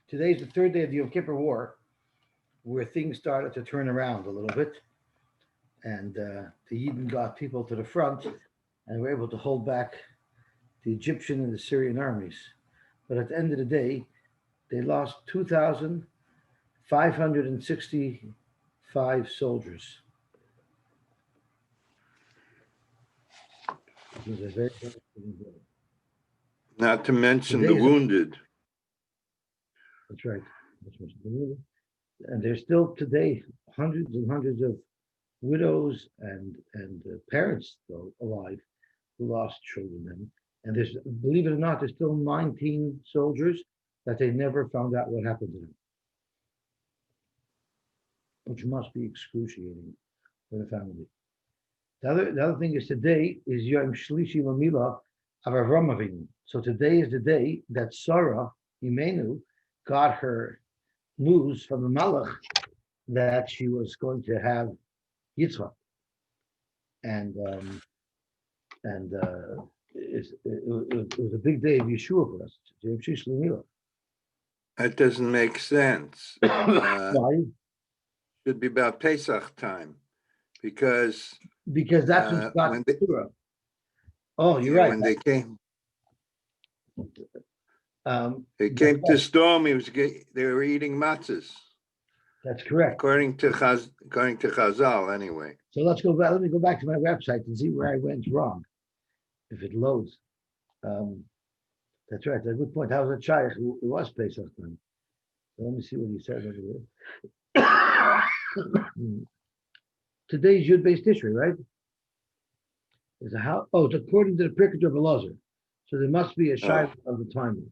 Today's the third day of the Yom Kippur War, where things started to turn around a little bit, and the Yidden got people to the front and were able to hold back the Egyptian and the Syrian armies. But at the end of the day, they lost 2,565 soldiers. It was a very devastating day. Not to mention the Today's wounded. That's right. And there's still today hundreds and hundreds of widows and parents still alive who lost children. And there's, believe it or not, there's still 19 soldiers that they never found out what happened to them, which must be excruciating for the family. The other thing is today is Yom Shlishi Lamila of Avram Avinu. So today is the day that Sarah Imenu got her news from the Malach that she was going to have Yitzchak, and it was a big day of Yeshua for us. That doesn't make sense. Why? Should be about Pesach time, because that's when Scott. Oh, you're right. When they came. They That's came to right. storm. They were eating matzahs. That's correct. According to Chazal, anyway. So let's go back. Let me go back to my website and see where I went wrong. If it loads, that's right. That's a good point. How was a shaykh? It was Pesach time. So let me see what he says over here. Today's Yud Beis Tishrei, right? Is a how? Oh, it's according to the Pirkei of Elazar. So there must be a shaykh of the timing.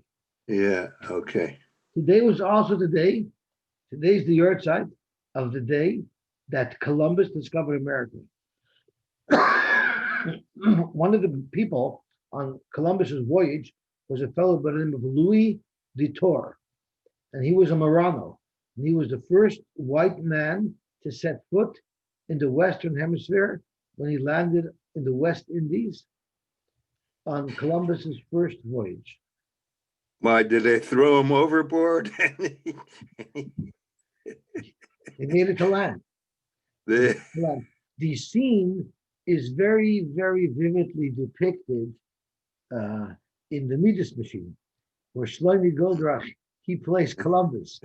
Yeah. Okay. Today was also the day. Today's the yahrzeit of the day that Columbus discovered America. One of the people on Columbus's voyage was a fellow by the name of Louis Detour, and he was a Marrano, and he was the first white man to set foot in the Western Hemisphere when he landed in the West Indies on Columbus's first voyage. Why did they throw him overboard? They made it to land. The scene is very, very vividly depicted in the Midas Machine, where Shlomi Goldrach, he plays Columbus,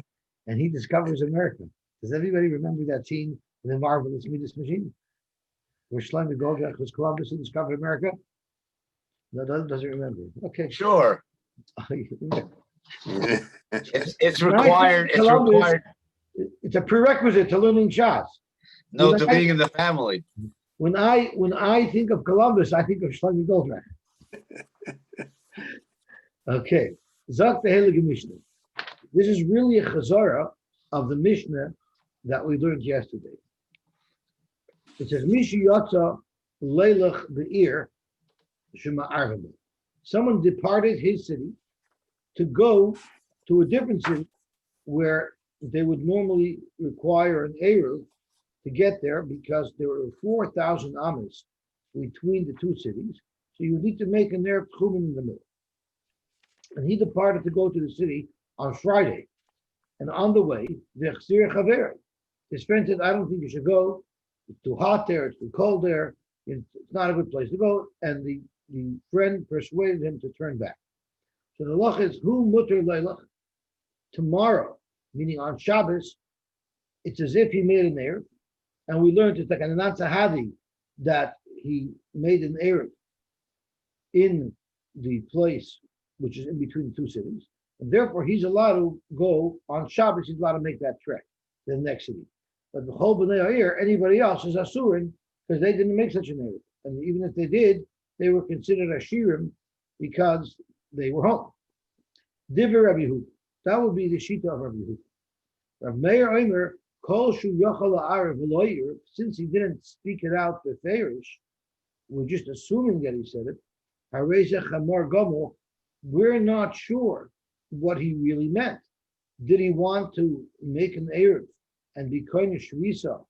and he discovers America. Does everybody remember that scene in the marvelous Midas Machine, where Shlomi Goldrach was Columbus and discovered America? No, doesn't remember. Okay. Sure. It's required. It's Columbus, required. It's a prerequisite to learning Shas. No, to being in the family. When I think of Columbus, I think of Shlomi Goldrach. Okay. Zak the Heilige Mishnah. This is really a chazara of the Mishnah that we learned yesterday. It says, Mishi Yotza Leilach Be'ir Shema Arvim. Someone departed his city to go to a different city where they would normally require an Eruv to get there because there were 4,000 amas between the two cities. So you need to make an Eruv Tchumen in the middle. And he departed to go to the city on Friday. And on the way, his friend said, I don't think you should go. It's too hot there, it's too cold there, it's not a good place to go. And the friend persuaded him to turn back. So the lach is, who mutter leilach? Tomorrow, meaning on Shabbos, it's as if he made an Eruv. And we learned it's like an Anatzahadi that he made an Eruv in the place which is in between the two cities. And therefore, he's allowed to go on Shabbos, he's allowed to make that trek to the next city. But the whole B'nai Ha'ir, anybody else is Asurin because they didn't make such an Eruv. And even if they did, they were considered Ashirim because they were home. Divrei Rabbi Yehuda. That would be the Shita of Rabbi Yehuda. Rav Meir Omer, Kol Shu Yochel Ha'arav V'lo Yir, since he didn't speak it out beferish, we're just assuming that he said it. Harezeh Chamor Gomel, we're not sure what he really meant. Did he want to make an Eruv and be Koine Shvisa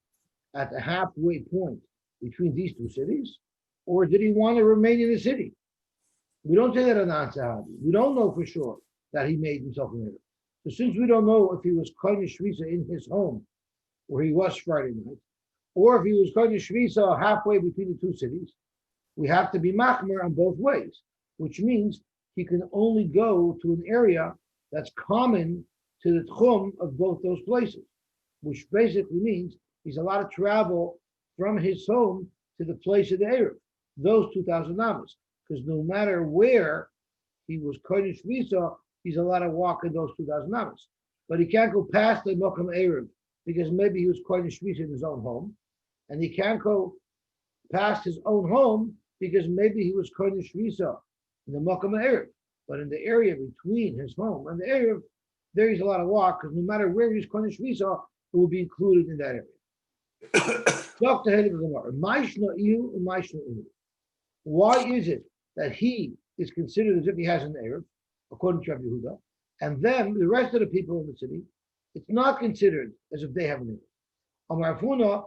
at the halfway point between these two cities? Or did he want to remain in the city? We don't say that on Ansahadi. We don't know for sure that he made himself an Erev. So since we don't know if he was Kohen Shvisa in his home, where he was Friday night, or if he was Kohen Shvisa halfway between the two cities, we have to be machmer on both ways, which means he can only go to an area that's common to the tchum of both those places, which basically means he's allowed to travel from his home to the place of the Erev, those 2,000 amas, because no matter where he was Kohen Shvisa, he's allowed to walk in those 2,000 amas. But he can't go past the Mokum Erev because maybe he was Kohen Shvisa in his own home, and he can't go past his own home because maybe he was Kohen Shvisa in the Mokum Erev. But in the area between his home and the Erev, there he's allowed to walk because no matter where he's Kohen Shvisa, it will be included in that area. Why is it that he is considered as if he has an Erev, according to Rabbi Yehuda, and then the rest of the people in the city, it's not considered as if they have an Erev?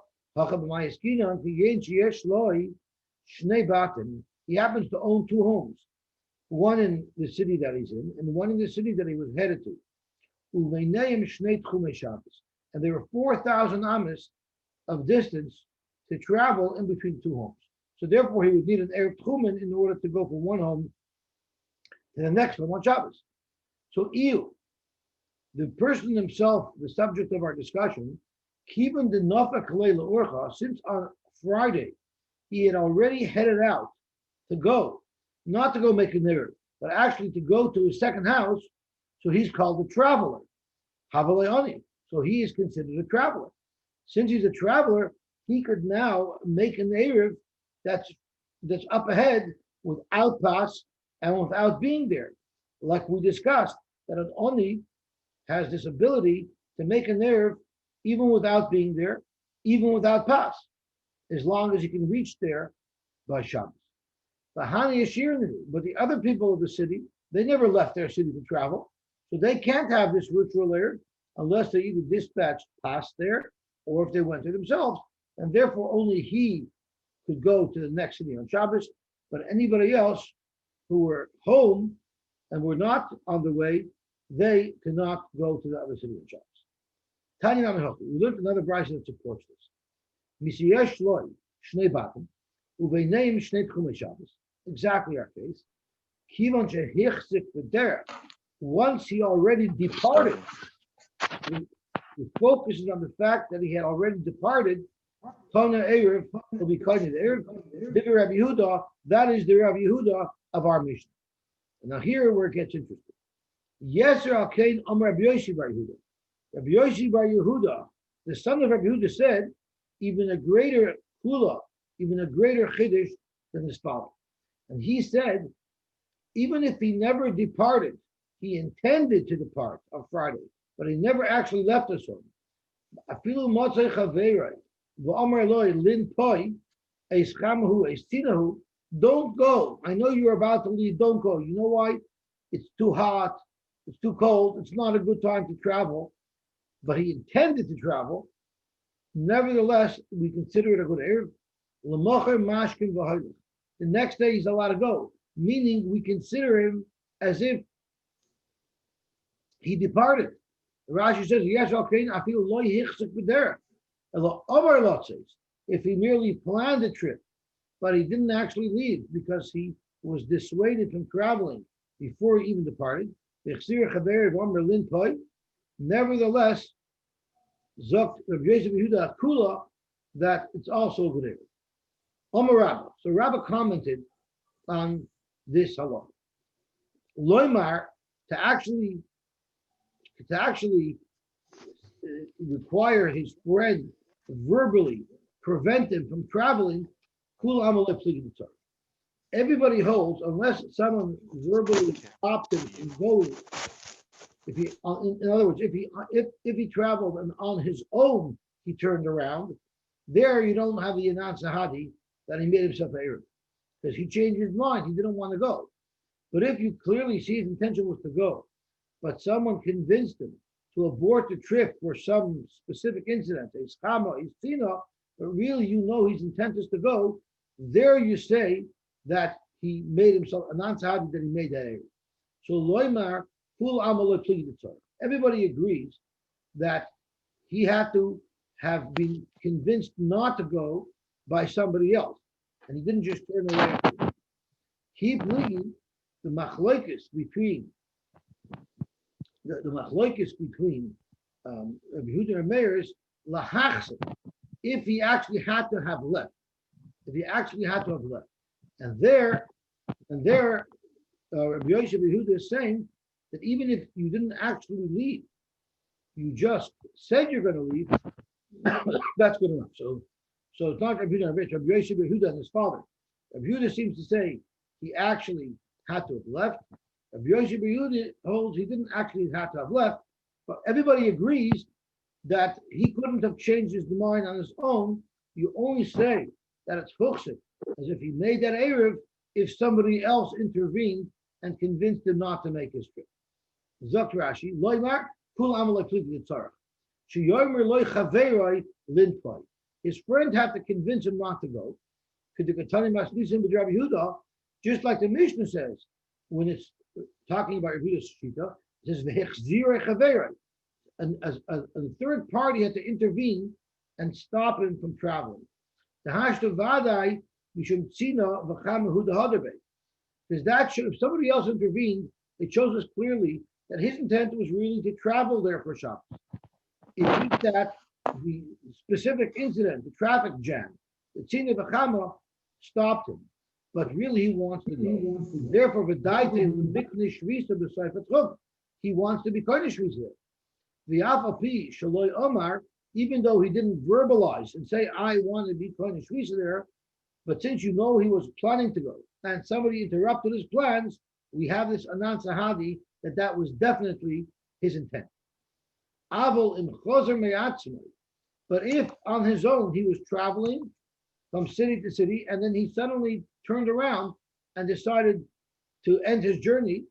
He happens to own two homes, one in the city that he's in, and one in the city that he was headed to. And there were 4,000 amas of distance to travel in between two homes. So therefore, he would need an Erev Tchumen in order to go from one home to the next one on Shabbos. So the person himself, the subject of our discussion, Kivan the Nafa Kalei Orcha, since on Friday he had already headed out to go, not to go make a Erev, but actually to go to his second house, so he's called a traveler. Havaleoni. So he is considered a traveler. Since he's a traveler, he could now make an Erev that's up ahead without pass and without being there. Like we discussed, that an Oni has this ability to make an Erev even without being there, even without pass, as long as he can reach there by Shabbos. But the other people of the city, they never left their city to travel, so they can't have this ritual Erev unless they either dispatched pass there or if they went there themselves, and therefore only he could go to the next city on Shabbos, but anybody else who were home and were not on the way, they cannot go to the other city on Shabbos. Tanya Namihochi, we learned another brayso that supports this. Misiyesh loy shnei batim uveineim shnei tchumei Shabbos. Exactly our case. Kivan shehichzik v'derech. Once he already departed, the focus is on the fact that he had already departed. Tona Erev will be called the Erev. Divrei Rabbi Yehuda, that is the Rabbi Yehuda of our Mishnah. And now here where it gets interesting. Yeser al Kain Amar Rabbi Yosy bar Yehuda. Rabbi Yosy bar Yehuda, the son of Rabbi Yehuda, said even a greater kula, even a greater chiddush than his father. And he said, even if he never departed, he intended to depart on Friday, but he never actually left us home. Afilu motzei chaveirei v'amar loi lin poi eischamahu eistinahu. Don't go. I know you're about to leave. Don't go. You know why? It's too hot. It's too cold. It's not a good time to travel. But he intended to travel. Nevertheless, we consider it a good Erev. L'mocher mashkin v'hoylech. The next day he's allowed to go, meaning we consider him as if he departed. Rashi says, "Yes, okay. I feel loy hichzik b'derech." If he merely planned a trip, but he didn't actually leave because he was dissuaded from traveling before he even departed. Nevertheless, Zok Rabbi Yosef Yehuda Kula, that it's also a good area. Omer Rabba. So Rabba commented on this halach. Loimar, to actually require his friend verbally prevent him from traveling. Everybody holds, unless someone verbally stopped him from going. If he, in other words, if he traveled and on his own he turned around, there you don't have the Yanan Sahadi that he made himself a Erev, because he changed his mind. He didn't want to go. But if you clearly see his intention was to go, but someone convinced him to abort the trip for some specific incident, a schama, a stina, but really you know his intent is to go, there you say that he made himself a non-sahadi, that he made that Erev. So loymar Full amal pleaded. Everybody agrees that he had to have been convinced not to go by somebody else, and he didn't just turn away. Keep leading the machlokes between the machlokes between Rabbi Yehuda and Meir is lahachsim. If he actually had to have left, and there, Rabbi Yehuda is saying that even if you didn't actually leave, you just said you're going to leave, that's good enough. So it's not Rabbi Yehuda and Rabbi Yehuda and his father. Rabbi Yehuda seems to say he actually had to have left. Rabbi Yehuda holds he didn't actually have to have left, but everybody agrees that he couldn't have changed his mind on his own. You only say that it's huchsik, as if he made that Eruv if somebody else intervened and convinced him not to make his trip. Zok Rashi, loymar kul amalek tzarach. Sheyomer loy chaveroi lintfai. His friend had to convince him not to go. Just like the Mishnah says, when it's talking about Yehuda's shita, it says v'hechzirei chaveroi. And a third party had to intervene and stop him from traveling. The hashtav vadai mishum tzina v'cham Yehuda haderbe. Because that should, if somebody else intervened, it shows us clearly that his intent was really to travel there for Shabbos. It means that the specific incident, the traffic jam, the tzina v'chama stopped him, but really he wants to go. Therefore, he wants to be kodesh there. The Afapi Shaloi Omar, even though he didn't verbalize and say, I want to be kodesh there, but since you know he was planning to go and somebody interrupted his plans, we have this Anan Sahadi that was definitely his intent. Avol in Choser Me'atzmai. But if on his own he was traveling from city to city and then he suddenly turned around and decided to end his journey,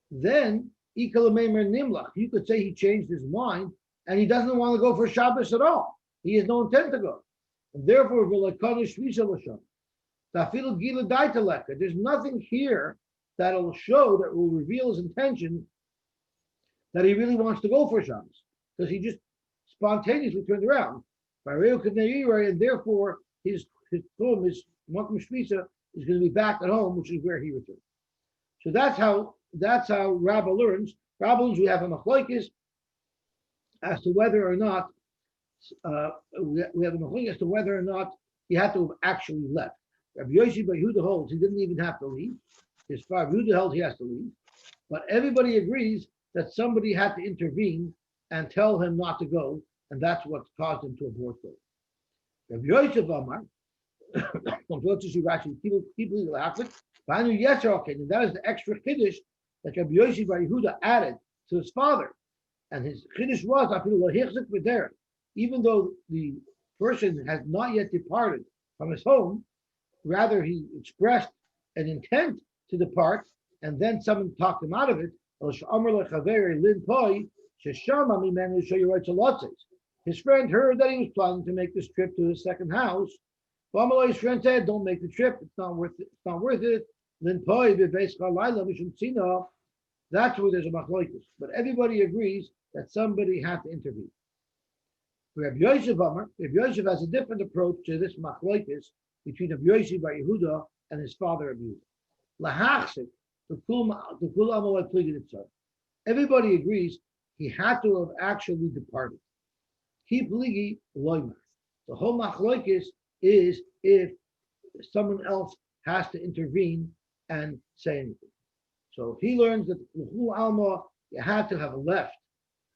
then you could say he changed his mind and he doesn't want to go for Shabbos at all. He has no intent to go. And therefore, there's nothing here that'll show, that will reveal his intention that he really wants to go for Shabbos, because he just spontaneously turned around. And therefore, his home, his Makom Shvisa, is going to be back at home, which is where he returned. So that's how Rabbah learns. Rabbah learns we have a machlokes as to whether or not he had to have actually left. Rabbi Yosy by Yehuda holds he didn't even have to leave. His father Yehuda held he has to leave, but everybody agrees that somebody had to intervene and tell him not to go, and that's what caused him to abort go. Rabbi Yosef Amar, and that is the extra chiddush that Rabbi Yosy by Yehuda added to his father, and his chiddush was even though the person has not yet departed from his home, rather he expressed an intent to depart, and then someone talked him out of it. His friend heard that he was planning to make this trip to his second house. His friend said, "Don't make the trip. It's not worth it. It's not worth it." That's where there's a machlokes. But everybody agrees that somebody had to intervene. Rabbi Yosef has a different approach to this machlokes between Rabbi Yosy by Yehuda and his father Rabbi Yehuda. Everybody agrees he had to have actually departed. Keep ligi loymar. The whole machlokes is if someone else has to intervene and say anything. So if he learns that l'chul alma, you had to have left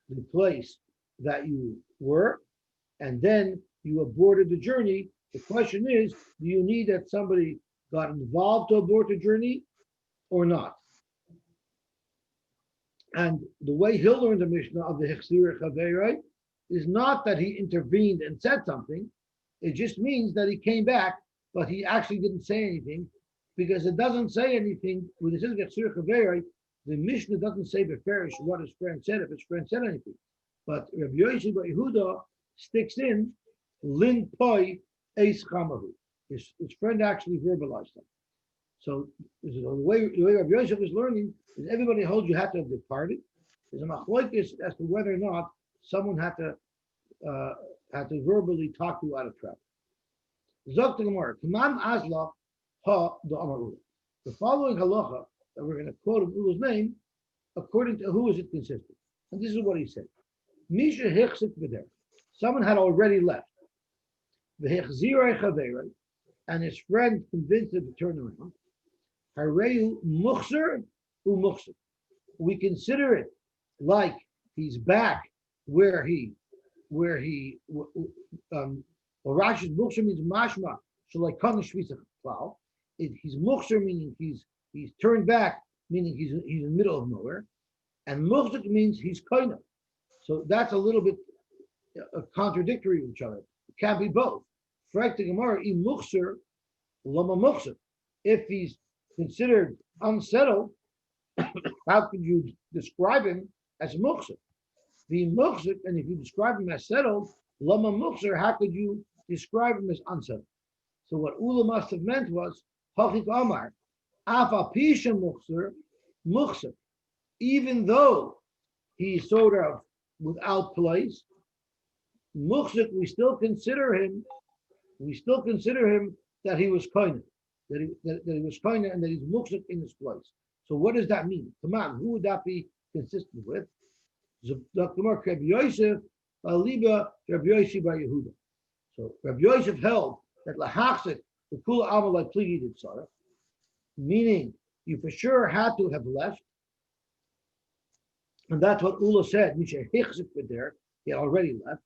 the place that you were, and then you aborted the journey. The question is, do you need that somebody got involved to abort the journey or not? And the way he'll learn the Mishnah of the Hechzir Chaveroi is not that he intervened and said something. It just means that he came back, but he actually didn't say anything, because it doesn't say anything. When it says Hechzir Chaveroi, the Mishnah doesn't say beferish what his friend said, if his friend said anything. But Rabbi Yosy bar Yehuda sticks in Lin Poi Eis Chamahu. His friend actually verbalized them. So the way Rabbi Yosef is learning is everybody holds you had to have departed. There's a machlokes as to whether or not someone had to verbally talk you out of travel. Zok the Gemara, Tamam Azla Ha the Amar Ula. The following halacha that we're going to quote of Ula's name, according to who is it consistent? And this is what he said. Misha Hichsik B'der. Someone had already left. V'Hichzirei Chaverei, and his friend convinced him to turn around. Hareu Muchser u'Muchser. We consider it like he's back where he well, Rashi's Muchser means mashma, so like shvisa plow. He's Muchser meaning he's turned back, meaning he's in the middle of nowhere, and Muchser means he's kaina. So that's a little bit contradictory with each other. It can't be both. Frag the Gemara, Muchser, lama Muchser. If he's considered unsettled, how could you describe him as Muchser? The Muchser, and if you describe him as settled, lama Muchser, how could you describe him as unsettled? So what Ula must have meant was, Hachik Amar, Afa Pisha Muchser, even though he's sort of without place, Muchser, we still consider him that he was koine, that he was koine and that he's Muchser in his place. So what does that mean? Come on, who would that be consistent with? Rabbi Yosef, Aliba, Rabbi Yosef by Yehuda. So Rabbi Yosef held that lahachzik the kula amalai pligi tzara, meaning you for sure had to have left, and that's what Ula said. Misha hichzik there, he had already left,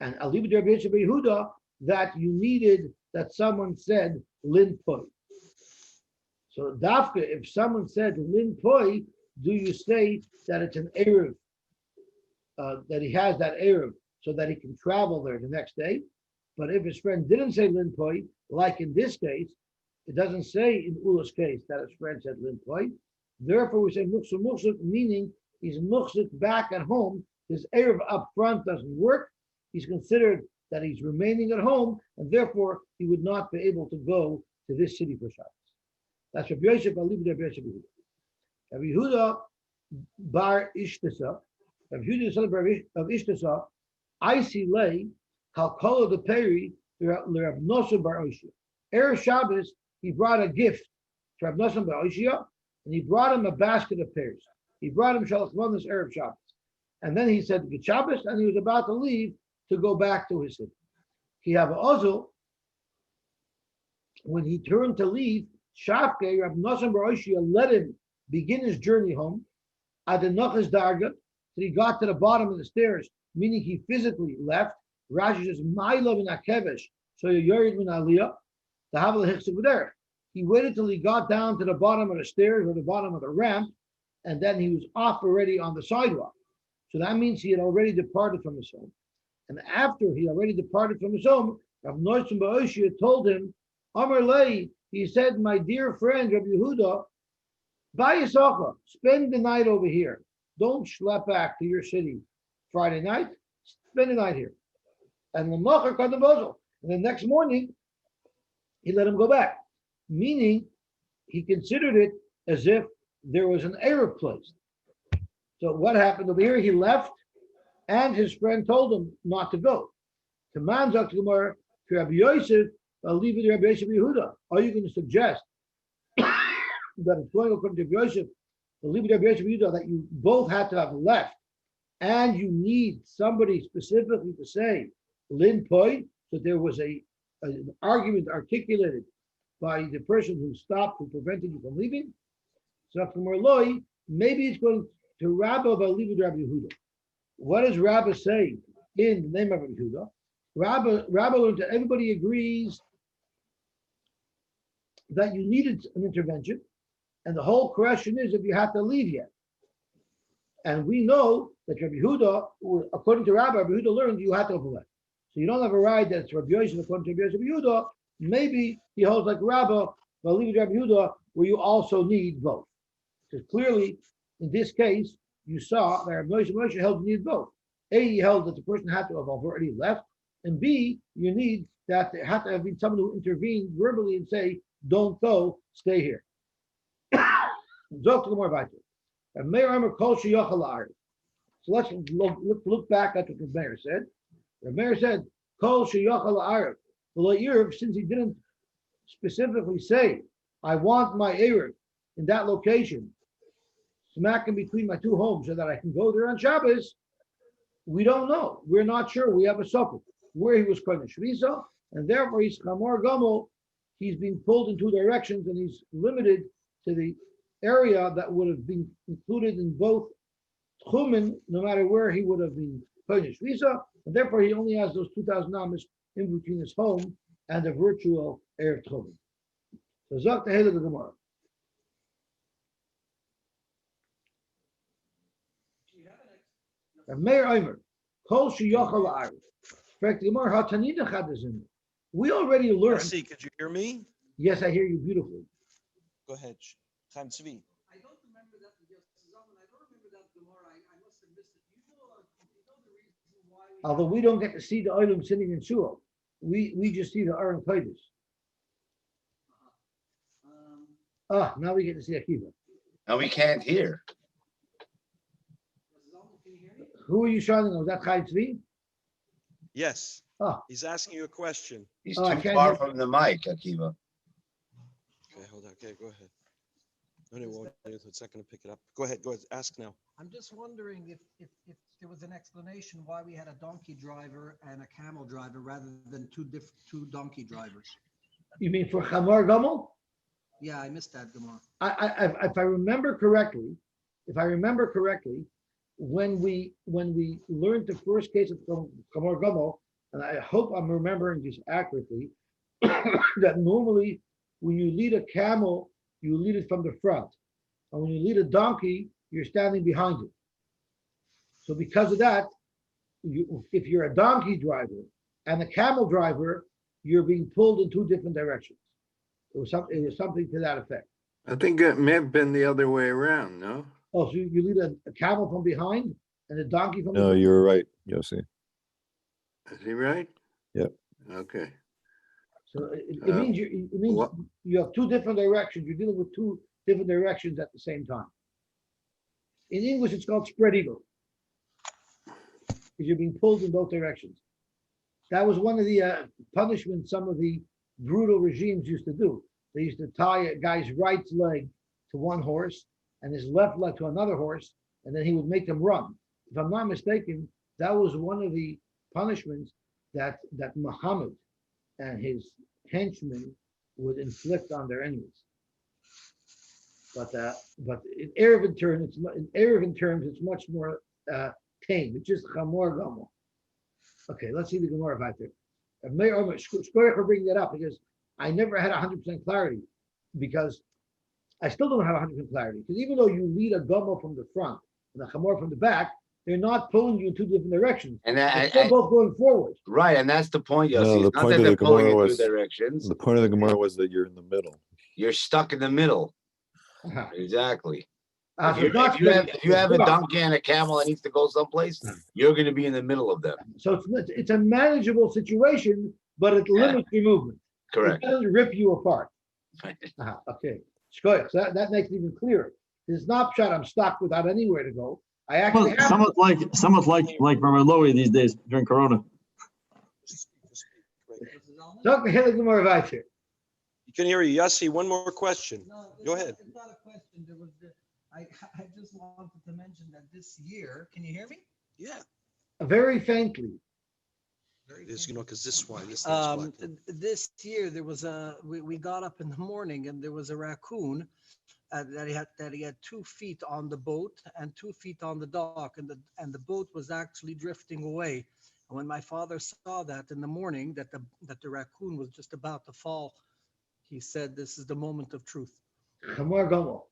and Aliba Rabbi Yosef by Yehuda that you needed that someone said lin poi. So dafka, if someone said lin poi, do you say that it's an eruv? That he has that eruv so that he can travel there the next day. But if his friend didn't say linpoi, like in this case, it doesn't say in Ula's case that his friend said linpoi. Therefore, we say muksuk muksuk, meaning he's muksuk back at home. His eruv up front doesn't work. He's considered that he's remaining at home, and therefore he would not be able to go to this city for Shabbos. That's Rabbi Yosef, Rabbi Yosef Yehuda. Rabbi Yehuda bar Ishtasa. Rabbi Yehuda, son of Ishtasa, I see lay Kalkola the Peri Rav Nosson bar Oshia. Erev Shabbos, he brought a gift to Rav Nosson bar Oshia, and he brought him a basket of pears. He brought him Shalach Manos Erev Shabbos. And then he said Good Shabbos, and he was about to leave to go back to his city. He have also, when he turned to leave, Shafke, Rav Nosson bar Oshia let him begin his journey home. At the Nachas Darga, so he got to the bottom of the stairs, meaning he physically left. Rashi says, "My love in Akevesh, so you're yored min aliyah, the havel hichsuk there." He waited till he got down to the bottom of the stairs or the bottom of the ramp, and then he was off already on the sidewalk. So that means he had already departed from his home. And after he already departed from his home, Rav Nosson bar Oshia told him, Amar lei, he said, my dear friend Rabbi Yehuda, Bayasacha, spend the night over here. Don't schlep back to your city Friday night. Spend the night here. And the next morning, he let him go back. Meaning, he considered it as if there was an eruv placed. So what happened over here? He left, and his friend told him not to go. Taman Zak Gemara to Rabbi Yosef, leave it to Rabbi Yosef Yehuda. Are you going to suggest that it's going according to Rabbi Yosef, leave it to Rabbi Yosef Yehuda, that you both had to have left, and you need somebody specifically to say lin poi, so there was an argument articulated by the person who stopped, who prevented you from leaving? So from Merloi, maybe it's going to Rabbi Leave Rabbi Yehuda. What does Rabbi say in the name of Rabbi Yehuda? Rabbi learned that everybody agrees that you needed an intervention, and the whole question is if you have to leave yet. And we know that Rabbi Yehuda, according to Rabbi Yehuda learned you had to have left. So you don't have a right that it's Rabbi Yosef according to Rabbi Yehuda. Maybe he holds like Rabbi, but leave Rabbi Yehuda, where you also need both. Because clearly, in this case, you saw that Rabbi Moshe held you need both. A, he held that the person had to have already left, and B, you need that there had to have been someone who intervened verbally and say, don't go, stay here. Zok to the more weiter. And Meir Eimer kol sheyochel la'aretz. So let's look back at what the mayor said. The mayor said, kol sheyochel la'aretz. Well, Eruv, since he didn't specifically say, I want my Eruv in that location, smack in between my two homes so that I can go there on Shabbos, we don't know. We're not sure. We have a suffix where he was koine shvisa, and therefore he's chamor gamo. He's being pulled in two directions, and he's limited to the area that would have been included in both tchumen, no matter where he would have been koine shvisa, and therefore he only has those 2,000 amas in between his home and the virtual erev tchumen. So zok the halacha gemara. Meir Eimer, kol sheyochel la'aretz. In fact, the Gemara hatanina chadazim. We already learned. Yosy, could you hear me? Yes, I hear you beautifully. Go ahead. Chaim Tzvi. I don't remember that. I don't remember that Gemara. I must have missed it. You know the reason why. Although we don't get to see the Olim sitting in shul, we just see the Aron Kodesh. Now we get to see Akiva. And we can't hear. Can you hear me? Who are you shouting on? Was that Chaim Tzvi? Yes. Oh, He's asking you a question. He's Oh, I too can't far hear. from the mic, Akiva. Okay, hold on. Okay, go ahead. No, it won't. It's not going to pick it up. Go ahead. Go ahead. Ask now. I'm just wondering if there was an explanation why we had a donkey driver and a camel driver rather than two donkey drivers. you mean for Chamor Gomel? Yeah, I missed that Gemara. If I remember correctly, when we learned the first case of Chamor Gomel, and I hope I'm remembering this accurately, that normally when you lead a camel, you lead it from the front, and when you lead a donkey, you're standing behind it. So because of that, if you're a donkey driver and a camel driver, you're being pulled in two different directions. It was something to that effect. I think it may have been the other way around, no? Oh, so you lead a camel from behind and a donkey from the No, front? you were right, Yossi. Is he right? Yep. Okay. So it Uh, means what- you have two different directions. You're dealing with two different directions at the same time. In English, it's called spread eagle, because you're being pulled in both directions. That was one of the punishments some of the brutal regimes used to do. They used to tie a guy's right leg to one horse and his left leg to another horse, and then he would make them run. If I'm not mistaken, that was one of the punishments that Muhammad and his henchmen would inflict on their enemies. But in Eruvin terms, it's much more tame. It's just chamor gamo. Okay, let's see the Gemara back there. Shkoyach for bringing that up because I never had 100% clarity, because I still don't have 100% clarity. Because even though you lead a gamo from the front and a chamor from the back, they're not pulling you in two different directions. And They're that, still both going forward. right, and that's the point, No, Yossi. the It's not point that of they're the pulling Gemara in two was- directions. The point of the Gemara was that you're in the middle. You're stuck in the middle. Uh-huh. Exactly. So If not you really- have a donkey and a camel that needs to go someplace, you're going to be in the middle of them. So it's a manageable situation, but it limits your movement. Correct. It doesn't rip you apart. Okay. Shkoyach. So that makes it even clearer. It's not shot. I'm stuck without anywhere to go. I actually have. Somewhat like Rabbi Lowy these days during Corona. Talk to Hillel Gemara Vayter. You can hear you. Yossi, one more question. No, Go ahead. It's not a question. I just wanted to mention that this year, can you hear me? Yeah. Very faintly. It is, because this one, this next one. This year there was we got up in the morning and there was a raccoon that he had 2 feet on the boat and 2 feet on the dock, and the boat was actually drifting away. And when my father saw that in the morning, that the raccoon was just about to fall, he said, "This is the moment of truth." Chamor Gomo.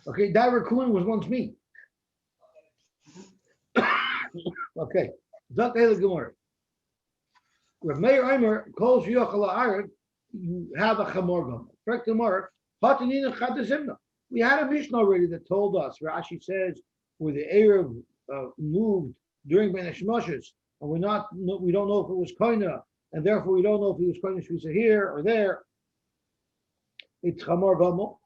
Okay, that raccoon was once me. Okay. Talk to Hillel Gemara. With Meir Eimer calls Yochel Haaretz, you have a Chamor Gomo. Correct Gemara. Hatanina Chadazimna. We had a Mishnah already that told us. Rashi says where the Erev moved during Ben Hashmoshes, and we don't know if it was koina and therefore we don't know if he was koine shvisa here or there. It's chamor gomel.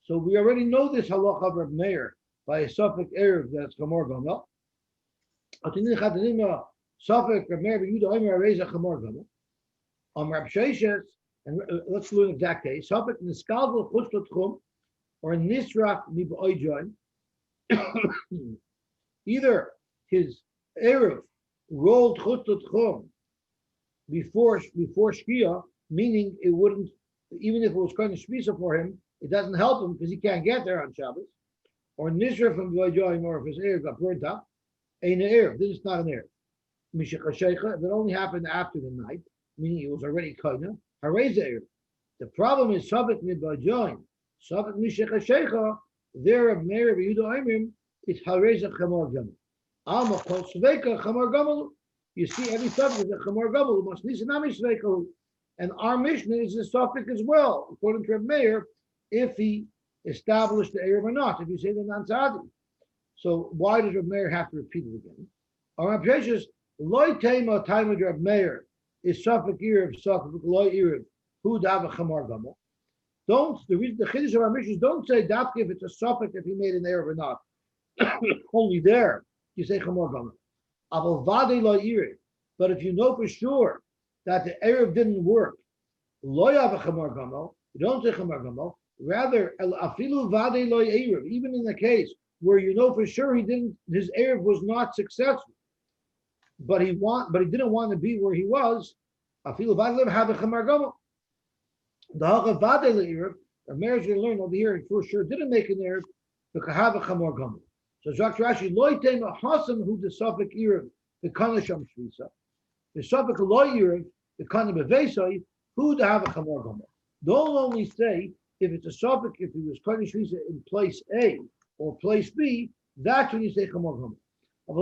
So we already know this halacha of Reb Meir by a suffix erev that's chamor gomel. Suffix Reb Meir b'Yehuda Omer Areza chamor gomel. Reb Sheshes, and let's do an exact case. Suffix niskalvel chutz l'tchum or nisrach mib'oijoin. Either his erev rolled chutz l'tchum before shkia, meaning it wouldn't, even if it was kind of shvisa for him, it doesn't help him because he can't get there on Shabbos. Or nisra from Vajayim, or if his erev got burnt up, ain't an erev. This is not an erev. Mishach Sheikha, if it only happened after the night, meaning it was already kaina, hareza erev. The problem is Sabbath mid Vajayim, Sabbath Mishach Sheikha, there of Meir of Yehuda Oimim, it's hareza chamor gamal. Alma kol sveka chamor gamal. You see, every subject is a chamor gamal. Must nisanami sveka. And our Mishnah is a suffix as well, according to Reb Meir, if he established the Erev or not, if you say the non-tzadi. So why does Reb Meir have to repeat it again? Our Reb says, loy tema time of Reb Meir is suffix Erev, suffix loy Erev, who dav a chamar gamel. Don't, the chiddush of our Mishnah is don't say dafke if it's a suffix if he made an Erev or not. Only there, you say chamar gamel. Aval vade loy Erev. But if you know for sure that the Erev didn't work, lo yav chamar gamel, you don't say chamar gamel. Rather, afilu vade lo Erev, even in the case where you know for sure his Erev was not successful, but he didn't want to be where he was. Afilu vade lo have a chamar gamel. The hacha vade lo Erev, our marriage we learn over here for sure didn't make an Erev, but have a chamar gamel. So Zak Rashi lo tema hasam who the suffix Erev the kanasham shvisa. The suffix lo Erev the kind of bevesai, who to have a chamor gamel. Don't only say if it's a suffix, if he was koine shvisa in place A or place B, that's when you say chamor gamel. But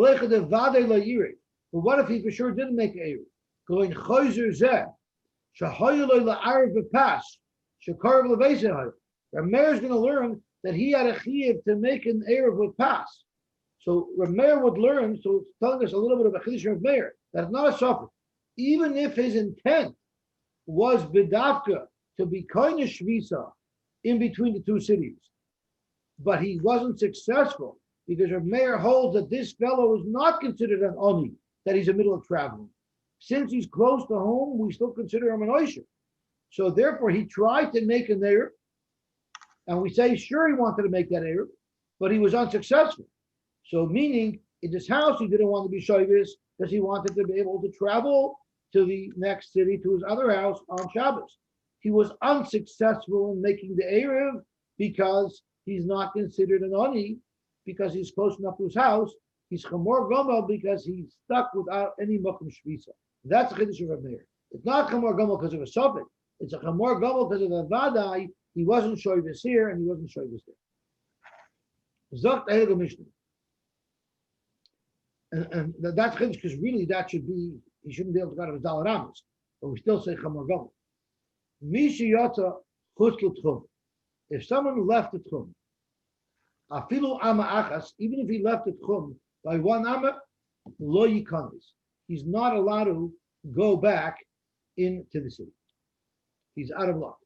what if he for sure didn't make a going chayzer zeh shahoyeloi la'arav b'pas shekarav levesei. Rav Meir is going to learn that he had a chiyuv to make an erev with pas. So Rav Meir would learn. So it's telling us a little bit of a chiddush of Meir that it's not a suffix. Even if his intent was bidavka to be koine shvisa in between the two cities, but he wasn't successful because Rav Meir holds that this fellow is not considered an oni, that he's in the middle of traveling. Since he's close to home, we still consider him an oisher. So therefore, he tried to make an erev, and we say sure he wanted to make that erev, but he was unsuccessful. So meaning in his house he didn't want to be shoyvis because he wanted to be able to travel to the next city, to his other house on Shabbos. He was unsuccessful in making the Erev because he's not considered an Oni, because he's close enough to his house. He's Chamor Gomel because he's stuck without any Mokum Shvisa. That's the Chiddush of Rav Meir. It's not Chamor Gomel because of a suffix. It's a Chamor Gomel because of a Vadai. He wasn't Shoyvis here and he wasn't Shoyvis there. Zokt Ehel Mishnah. And that's Chiddush because really that should be, he shouldn't be able to go out of his Daled Amos, but we still say Chamor Gomel. Misha Yata Chutz L'Tchum. If someone left the Tchum, Afilu Ama Achas, even if he left the Tchum by one Ama, Lo Yikanis. He's not allowed to go back into the city. He's out of luck.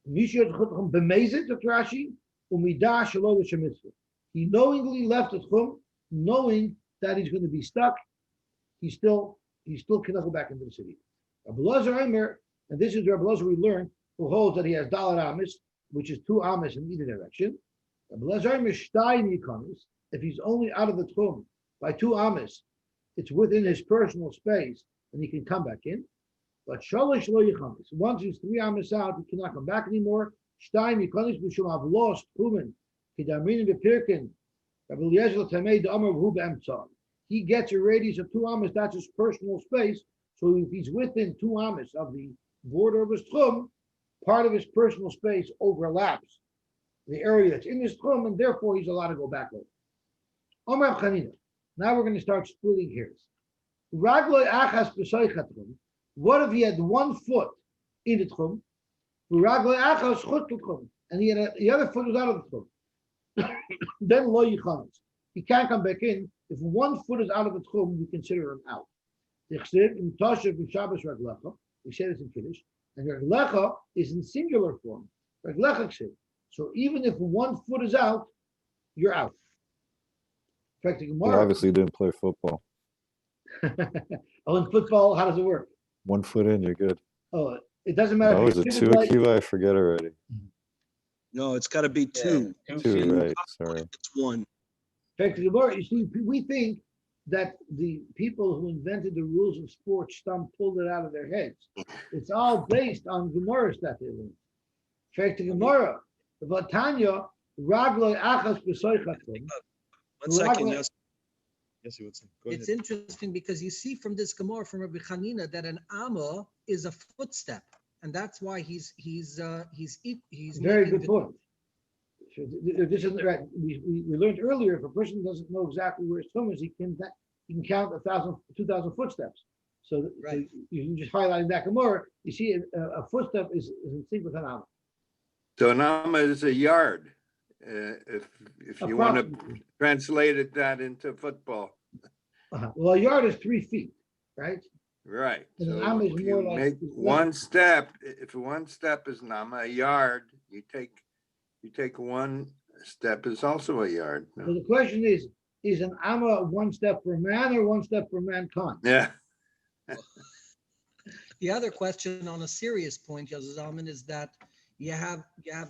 Misha Yata Chutz L'Tchum B'mezit, Dr. Rashi, Umidah Shelo L'Shemitzvah. He knowingly left the Tchum, knowing that he's going to be stuck. He still cannot go back into the city. Rabbi Elazar Omer, and this is Rabbi Elazar we learned, who holds that he has Dalet Amis, which is 2 Amis in either direction. Rabbi Elazar Omer Shtayim Yikanis, if he's only out of the Tchum by 2 Amis, it's within his personal space, and he can come back in. But Shalosh Lo Yikanis, once he's 3 Amis out, he cannot come back anymore. Shtayim Yikanis, Mishum have lost Tchumen, Kidamrin B'Pirkin, Rabbi Eliezer Tamei D'Amar V'Hu B'Emtzah. He gets a radius of 2 Amis, that's his personal space. So if he's within 2 Amis of the border of his Tchum, part of his personal space overlaps the area that's in his Tchum, and therefore he's allowed to go back over. Omar Chanina. Now we're going to start splitting hairs. Ragloi Achas B'Soich HaTchum. What if he had 1 foot in the Tchum? Ragloi Achas Chutz L'Tchum. And he had the other foot was out of the Tchum. Then Lo Yichanas. He can't come back in. If 1 foot is out of the Tchum, we consider him out. Ichsiv in Toshav in Shabbos Raglecha. We say this in Kiddush. And Raglecha is in singular form. Raglecha Ichsiv. So even if 1 foot is out, you're out. In fact, the You Gemara. obviously didn't play football. Oh, in football, how does it work? 1 foot in, you're good. Oh, it doesn't matter. Oh, if is it you 2, like- Akiva? I forget already. No, it's gotta be two. 2, right, sorry. It's one. In fact, the Gemara, you see, we think that the people who invented the rules of sports pulled it out of their heads. It's all based on Gemaras that they learned. In fact, the Gemara, the Vatanya, Ragloi Achas B'Soichachim. 1 second, Ragla- yes. Yes, you would say. Go It's ahead. interesting because you see from this Gemara from Rabbi Chanina that an amma is a footstep, and that's why he's Very making good the- point. So this is right. We learned earlier, if a person doesn't know exactly where his thumb is, he can count 1,000, 2,000 footsteps. So Right. you just highlighting that Gemara, you see a footstep is in sync with an amma. So an amma is a yard. If you want to Approximately. translate that into football, Well, a yard is 3 feet, right? right? And an So amma is if more you like- make 1 step, if 1 step is an amma, a yard, you take 1 step is also a yard. no? So the question is an amma 1 step for man or 1 step for mankind? Yeah, The other question on a serious point, Yosy Zalman, is that you have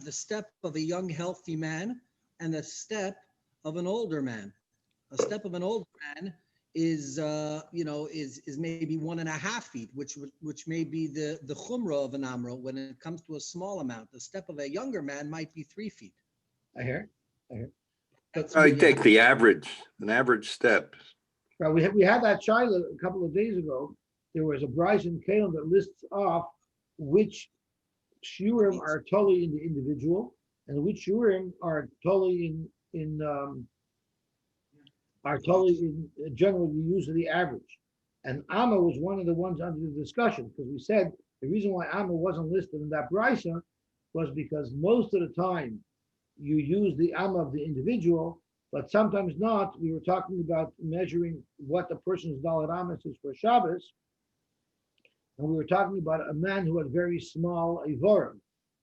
the step of a young, healthy man and the step of an older man. A step of an older man is maybe 1.5 feet, which may be the chumrah of an amro when it comes to a small amount. The step of a younger man might be 3 feet. I hear. That's I what take you the average, an average step. Right, we had that Shiloh a couple of days ago. There was a Bryson Kalem that lists off which shurim are totally in the individual and which shurim are totally in generally use of the average. And Amma was one of the ones under the discussion because we said the reason why Amma wasn't listed in that Bryson was because most of the time you use the Amma of the individual, but sometimes not. We were talking about measuring what the person's Dalet Amas is for Shabbos. And we were talking about a man who had very small Ivorim.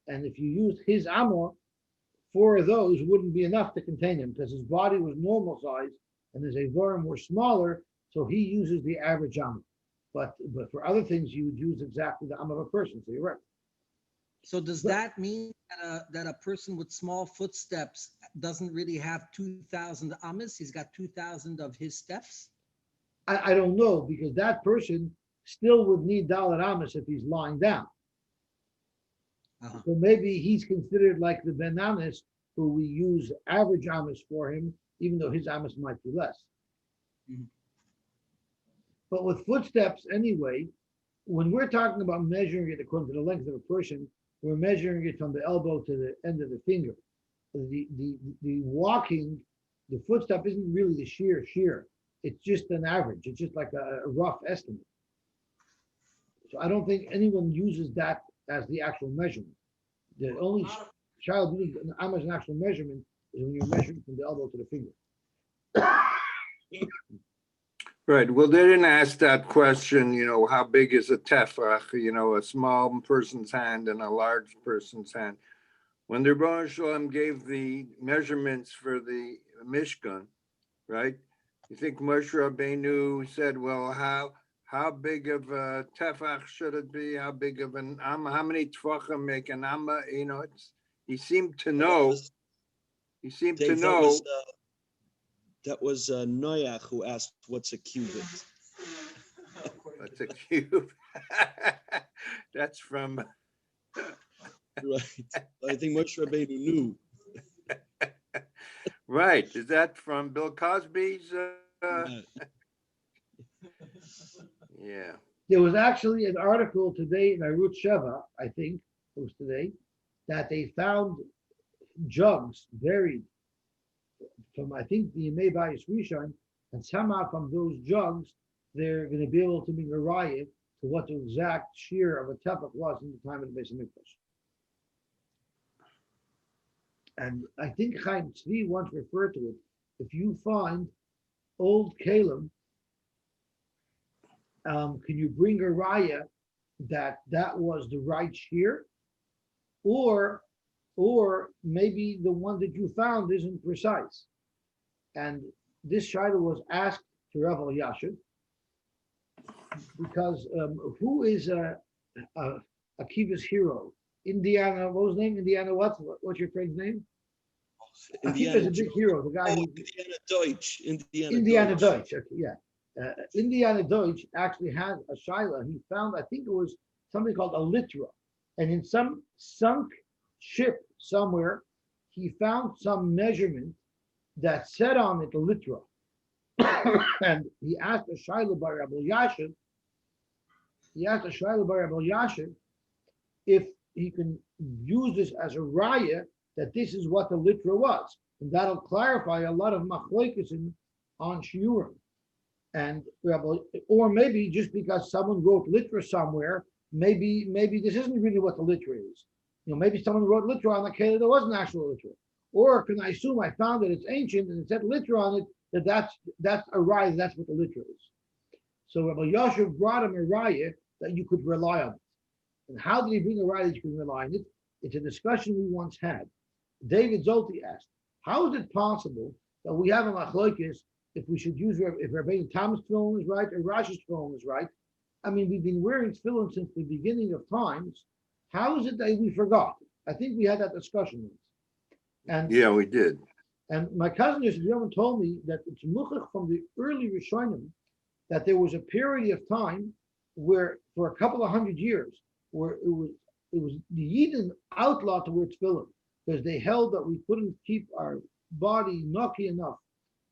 And if you used his Amma, 4 of those wouldn't be enough to contain him because his body was normal size and his Ivorim were smaller. So he uses the average Amma. But for other things, you would use exactly the Amma of a person. So you're right. So does that mean that a person with small footsteps doesn't really have 2,000 amas? He's got 2,000 of his steps? I don't know because that person still would need Dalet Amas if he's lying down. Uh-huh. So maybe he's considered like the Benanis who we use average Amas for him, even though his Amas might be less. Mhm. But with footsteps anyway, when we're talking about measuring it according to the length of a person, we're measuring it from the elbow to the end of the finger. The walking, the footstep isn't really the sheer. It's just an average. It's just like a rough estimate. So I don't think anyone uses that as the actual measurement. The only child using an amma as an actual measurement is when you're measuring from the elbow to the finger. Right, well, they didn't ask that question, how big is a tefach, a small person's hand and a large person's hand. When the Rebbeinu Shalom gave the measurements for the Mishkan, right? You think Moshe Rabbeinu said, well, how big of a tefach should it be? How big of an amma? How many tefachim make an amma? He seemed to know. He seemed to Dave, know. That was Noach who asked, what's a cubit? That's a cube. That's from. Right. I think Moshe Rabbeinu knew. Right. Is that from Bill Cosby's? Yeah. There was actually an article today in Arut Sheva, I think it was today, that they found jugs buried from, I think, the Yemei Bayis Rishon, and somehow from those jugs, they're going to be able to make a riot to what the exact shear of a tefach was in the time of the Beis Hamikdash. And I think Chaim Tzvi once referred to it. If you find old kalim can you bring a raya that was the right shear, or maybe the one that you found isn't precise? And this shaila was asked to Rav Elyashiv because who is Akiva's hero? Indiana, what was his name? Indiana, what's your friend's name? Akiva's a big hero. The guy who Indiana Deutsch. Indiana Deutsch. Okay, yeah. Indiana Deutsch actually had a shaila. He found, I think it was something called a litra, and in some sunk ship somewhere, he found some measurement that said on it a litra, and he asked a shaila by Rabbi Yashiv. He asked a shaila by Rabbi Yashiv if he can use this as a raya that this is what the litra was, and that'll clarify a lot of machloekes on shiurim. And or maybe just because someone wrote litra somewhere, maybe this isn't really what the litra is. Maybe someone wrote litra on the keli that wasn't actual litra. Or can I assume I found that it's ancient and it said litra on it, that's a raya, that's what the litra is. So Rabbi Yosef brought him a raya that you could rely on it. And how did he bring a raya that you can rely on it? It's a discussion we once had. David Zolti asked, how is it possible that we have a machlokes if we should use, if Rabbeinu Tam's tefillin is right or Rashi's tefillin is right? I mean, we've been wearing tefillin since the beginning of times. How is it that we forgot? I think we had that discussion once. And Yeah, we did. And my cousin Yosy told me that it's muchach from the early Rishonim that there was a period of time where, for a couple of 100 years, where it was the Yidden outlawed to wear tefillin because they held that we couldn't keep our body nucky enough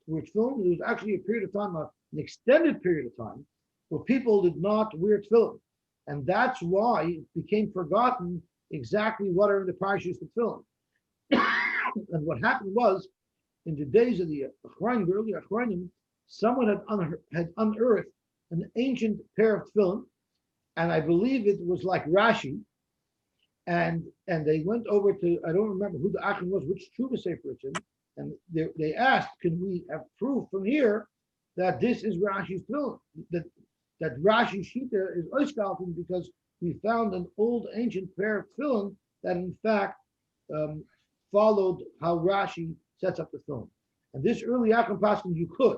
to wear tefillin. There was actually a period of time, an extended period of time, where people did not wear tefillin, and that's why it became forgotten exactly what are in the parashas of tefillin. And what happened was, in the days of the Achronim, the early Achronim, someone had unearthed an ancient pair of tefillin, and I believe it was like Rashi, and they went over to, I don't remember who the Achron was, which Tshuva Sefer it's in, and they asked, can we have proof from here that this is Rashi's tefillin, that Rashi Shita is Oiskalton, because we found an old ancient pair of tefillin that in fact followed how Rashi sets up the film. And this early Achron Paskin you could.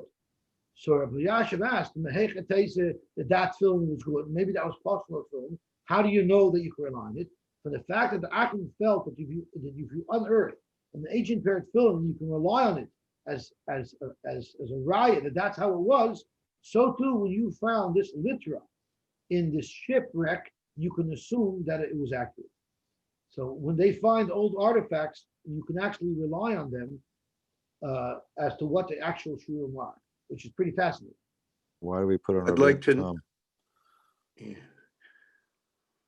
So Rabbi Yashiv asked, that film was good. Maybe that was possible film. How do you know that you can rely on it? For the fact that the Achron felt that if you unearth an ancient pair of film, you can rely on it as a riot, that's how it was. So too, when you found this litra in this shipwreck, you can assume that it was accurate. So when they find old artifacts, you can actually rely on them as to what the actual shurim are, which is pretty fascinating. Why do we put on? I'd like to. Yeah.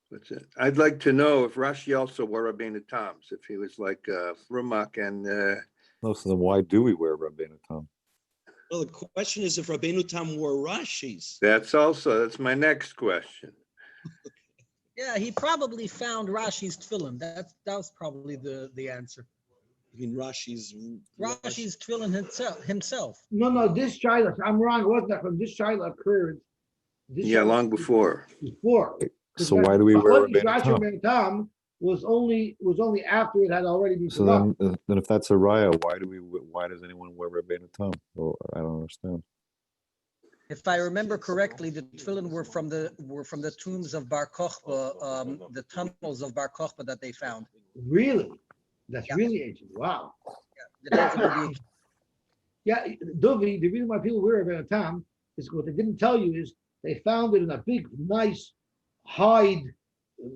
That's it. I'd like to know if Rashi also wore Rabbeinu Tam's, if he was like Rumak and. Most of them. Why do we wear Rabbeinu Tam? Well, the question is if Rabbeinu Tam wore Rashi's. That's my next question. Yeah, he probably found Rashi's tefillin. That was probably the answer. I mean, Rashi's tefillin himself. No, this shaila, I'm wrong. It wasn't that from this shaila occurred. Long before. So why do we wear Rabbeinu Tam? Was only after it had already been. So then if that's a raya, why does anyone wear Rabbeinu Tam? Well, I don't understand. If I remember correctly, the tefillin were from the tombs of Bar Kochba, the tunnels of Bar Kochba that they found. Really? That's really ancient. Wow. Yeah, Dovi, the reason why people wear Rabbeinu Tam is what they didn't tell you is they found it in a big, nice hide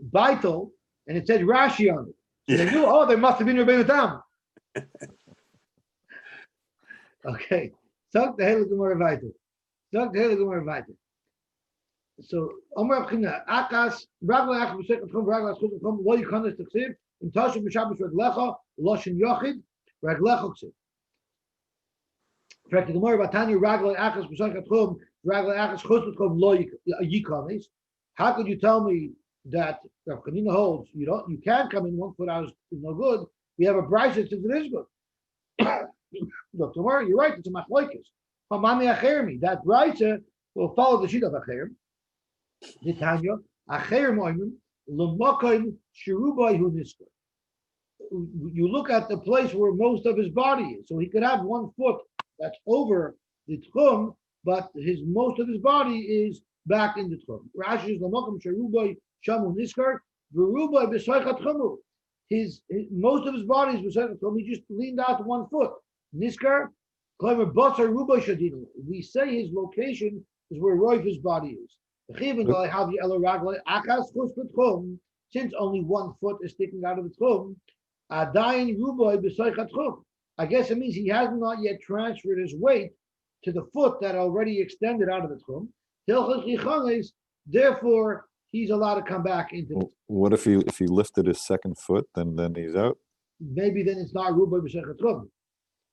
baitel, and it said Rashi on it. So they knew, there must have been Rabbeinu Tam. Okay. Talk the hell Gemara weiter. So, Omer Abchina, Akas, Ragla Achim B'Sekhet Chum, Ragla Schut Chum, Lo Yikonis T'Chsiv, In Tashu B'Shabbos Raglecha, Loshin Yochid, Raglecha Chsiv. Fragt die Gemara, Batani, Ragla Achas B'Sekhet Chum, Ragla Achas Chut Chum, Lo Yikonis. How could you tell me that Rav Chanina holds you can't come in 1 foot out is no good? We have a brayso that says it is good. Look, tomorrow you're right. It's a machlokes. That brayso will follow the sheet of Acherim. Tanya, Acher Moimim, Lamakim Shirubai Huniska. You look at the place where most of his body is. So he could have 1 foot that's over the tchum, but most of his body is back in the tchum. Rashi is Lamakim Shirubai Shamu Niskar, Verubai Besaychat Chumu. Most of his body is Besaychat Chumu. He just leaned out 1 foot. Niskar, Klemer Basar Rubai Shadinu. We say his location is where Roif's body is. Since only 1 foot is sticking out of the tchum, I guess it means he has not yet transferred his weight to the foot that already extended out of the tchum. Therefore, he's allowed to come back into it. What if he lifted his second foot, then he's out? Maybe then it's not rubai b'sechet tchum.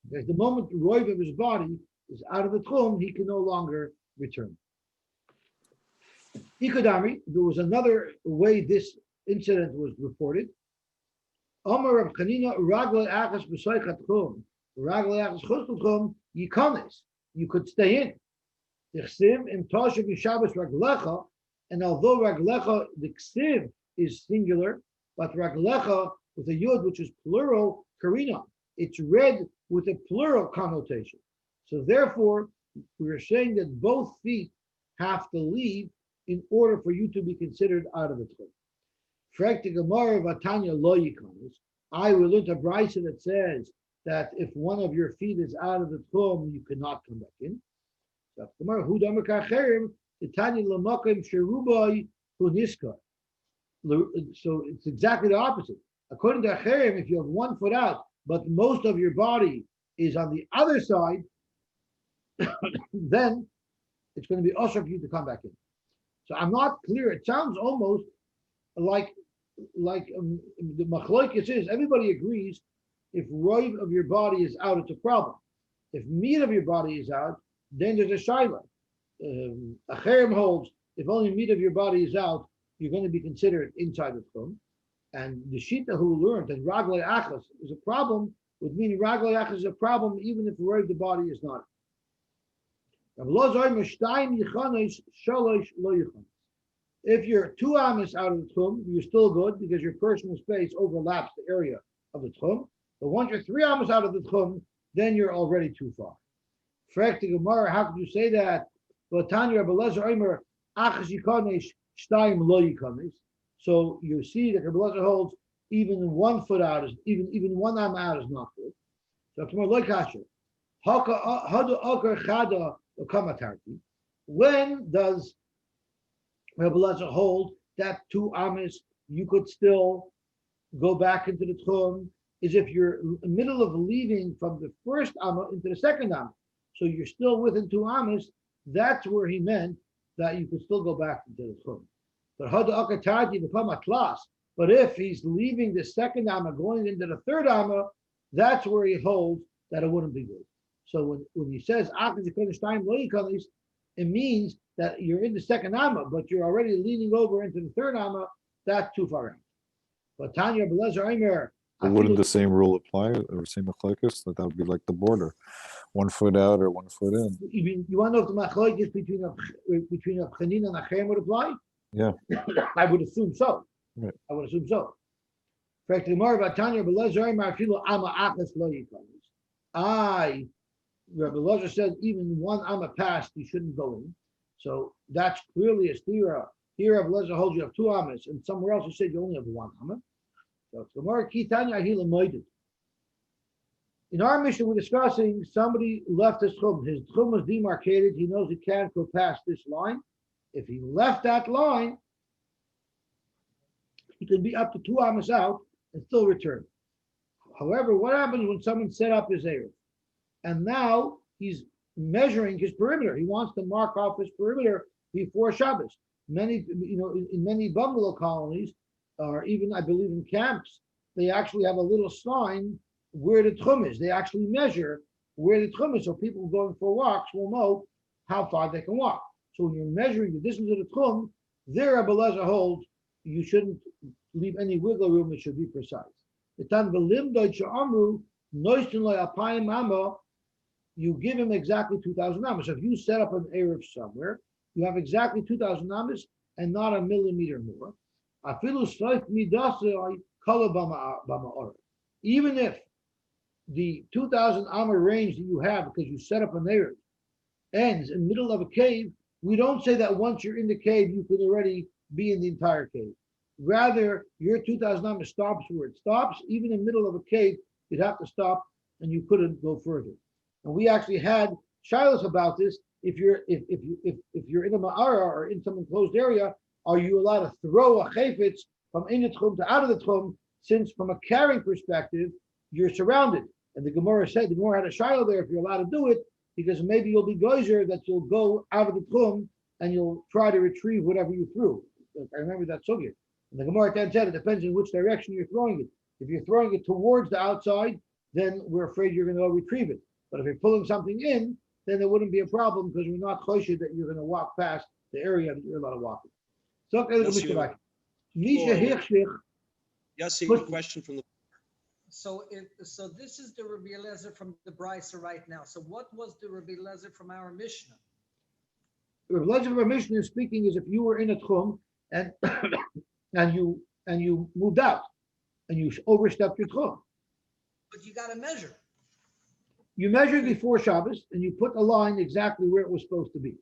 Because the moment the roiv of his body is out of the tchum, he can no longer return. Ikadami, there was another way this incident was reported. Amar Rab Chanina raglei achas b'sechet tchum, raglei achas chutz tchum yikanes. You could stay in. Tichsim im toshav yishabes raglecha, and although raglecha, the ksiv is singular, but raglecha with a yud, which is plural, karina, it's read with a plural connotation. So therefore, we're saying that both feet have to leave in order for you to be considered out of the tchum. Frekti Gemara Vatanya lo yikanes. I will learn a brisa that says that if one of your feet is out of the tchum, you cannot come back in. So it's exactly the opposite. According to Acherim, if you have 1 foot out, but most of your body is on the other side, then it's going to be usher for you to come back in. So I'm not clear. It sounds almost like the machlokes is, everybody agrees if roiv of your body is out, it's a problem. If meat of your body is out, then there's a shaila. Acherim holds, if only meat of your body is out, you're going to be considered inside the tchum. And the Shita who learned that raglei achas is a problem, would mean raglei achas is a problem even if roiv the body is not. If you're 2 amas out of the tchum, you're still good because your personal space overlaps the area of the tchum. But once you're 3 amas out of the tchum, then you're already too far. Frekti Gemara, how could you say that? So you see that Rabbi Elazar holds even 1 foot out is even 1 am out is not good. So tomorrow like kasher. When does Rabbi Elazar hold that 2 amas you could still go back into the tchum? Is if you're in the middle of leaving from the first amma into the second amma, so you're still within 2 amas. That's where he meant that you could still go back into the tchum. But if he's leaving the second amma, going into the third amma, that's where he holds that it wouldn't be good. So when he says it means that you're in the second amma, but you're already leaning over into the third amma. That's too far out. But Tanya Belezer Aimer. Wouldn't the same rule apply, or same machlokes? That would be like the border, 1 foot out or 1 foot in. You want to know if the machlokes between a Chanin and a Chem would apply? Yeah. I would assume so. Right. I would assume so. Rabbi Elazar said even 1 amma past you shouldn't go in. So that's clearly a stira. Here Rabbi Elazar holds you have 2 ammas, and somewhere else you said you only have 1 amma. So in our mission, we're discussing somebody left his tchum. His tchum was demarcated. He knows he can't go past this line. If he left that line, he could be up to 2 amas out and still return. However, what happens when someone set up his Eruv? And now he's measuring his perimeter. He wants to mark off his perimeter before Shabbos. Many, in many bungalow colonies, or even I believe in camps, they actually have a little sign where the tchum is. They actually measure where the tchum is, so people going for walks will know how far they can walk. So when you're measuring the distance of the tchum, there Rabbi Elazar holds you shouldn't leave any wiggle room. It should be precise. You give him exactly 2,000 amas. So if you set up an Eruv somewhere, you have exactly 2,000 amas. and not a millimeter more. Afilu soif midasai kala b'ma'or. Even if the 2,000 amma range that you have because you set up a nair ends in the middle of a cave, we don't say that once you're in the cave, you can already be in the entire cave. Rather, your 2,000 amma stops where it stops. Even in the middle of a cave, you'd have to stop and you couldn't go further. And we actually had shilas about this. If you're in a ma'ara or in some enclosed area, are you allowed to throw a chayfetz from in the tchum to out of the tchum? Since from a carrying perspective, you're surrounded. And the Gemara said, the Gemara had a shilah there if you're allowed to do it, because maybe you'll be geyser that you'll go out of the tchum and you'll try to retrieve whatever you threw. I remember that sugya. And the Gemara then said it depends in which direction you're throwing it. If you're throwing it towards the outside, then we're afraid you're going to go retrieve it. But if you're pulling something in, then there wouldn't be a problem because we're not choshed that you're going to walk past the area that you're allowed to walk in. So, Yosy, question from the, So this is the Rabbi Eliezer from the Brisa right now. So what was the Rabbi Eliezer from our Mishnah? The Rabbi of our Mishnah is speaking as if you were in a tchum and and you moved out and you overstepped your tchum. But you got to measure. You measured before Shabbos and you put the line exactly where it was supposed to be.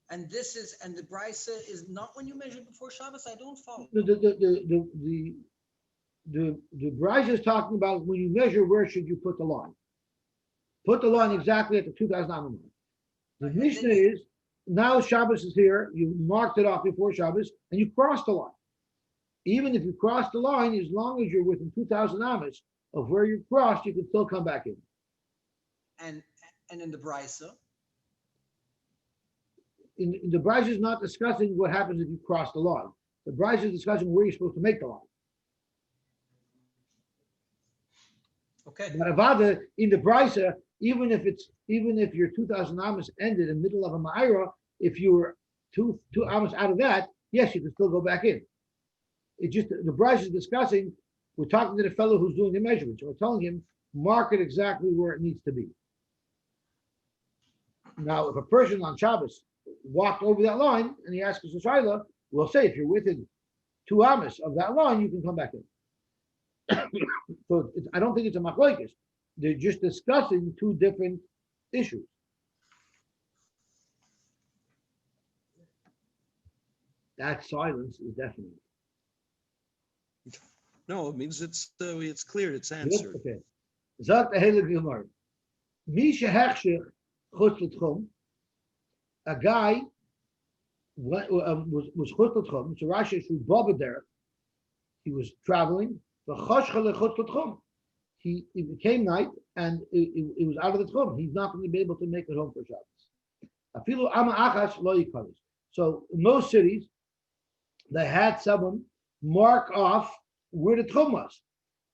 And the Brisa is not when you measure before Shabbos. I don't follow. The Brisa is talking about when you measure, where should you put the line? Put the line exactly at the 2,000 amma line. The Mishnah is, now Shabbos is here, you marked it off before Shabbos, and you crossed the line. Even if you cross the line, as long as you're within 2,000 ammas of where you crossed, you can still come back in. And in the Brisa? In the Brisa is not discussing what happens if you cross the line. The Brisa is discussing where you're supposed to make the line. Okay. But Avada, in the Brisa, even if your 2,000 ammas ended in the middle of a ma'ira, if you were two ammas out of that, yes, you can still go back in. It just, the Brisa is discussing, we're talking to the fellow who's doing the measurements. So we're telling him, mark it exactly where it needs to be. Now, if a person on Shabbos walked over that line and he asks us a shayla, we'll say, if you're within 2 ammas of that line, you can come back in. So I don't think it's a machlokes. They're just discussing two different issues. That silence is definite. no, it means it's clear, it's answered. Okay. Zakt the hele Gemara. Misha hechshich chutz l'tchum. A guy was chutz l'tchum. So Rashi shu baba there. He was traveling. It became night and it was out of the tchum. He's not going to be able to make it home for Shabbos. So in most cities, they had someone mark off where the tchum was,